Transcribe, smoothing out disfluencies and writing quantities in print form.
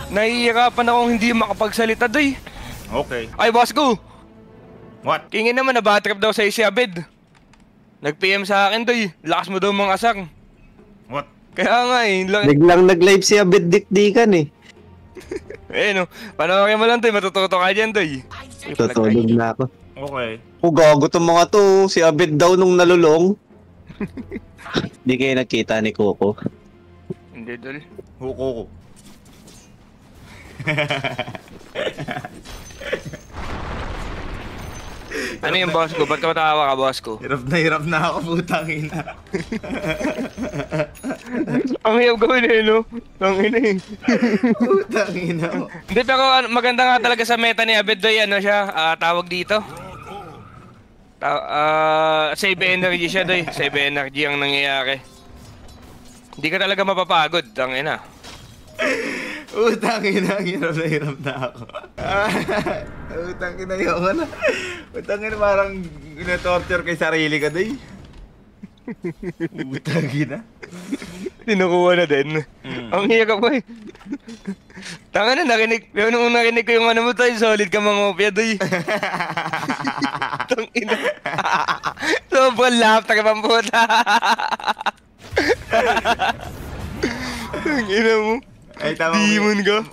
Nahihirapan akong hindi makapagsalita, doy. Okay. Ay, boss ko! What? Kingin naman na bad trip daw sa si Abed. Nag-PM sa akin, doy. Lakas mo daw mga asar. What? Kaya nga eh. Biglang nag-live si Abed dikdikan eh. Eh no, panoorin mo lang, doy. Matututo ka dyan, doy. Tutulog na ako. Okay. Oh, gago tong mga to. Si Abed daw nung nalulong. Di kayo nakita ni Coco. Hindi, dol. Huko ko. Ano yung boss ko? Ba't ka matawa ka, boss ko? Hirap na ako, putang ina. Ang hirap gawin eh, no? Ang ina eh. Putang ina. Hindi, pero maganda nga talaga sa meta ni Abed, doy. Ano siya? Tawag dito? Save energy siya, doy. Save energy ang nangyayari. Hindi ka talaga mapapagod, ang ina. Utang ina, hirap na ako. Utang ina yun. Utang ina, parang ina-torture kay sarili ka, day. Utang ina. Tinukuha na din. Ang hirap ko eh. Tanga na, nung narinig ko yung ano mo tayo, solid ka mga opya, doy. Tang ina. Sobrang laugh, takipang puta. Ang ina mo. Ay, tama. Demon ka.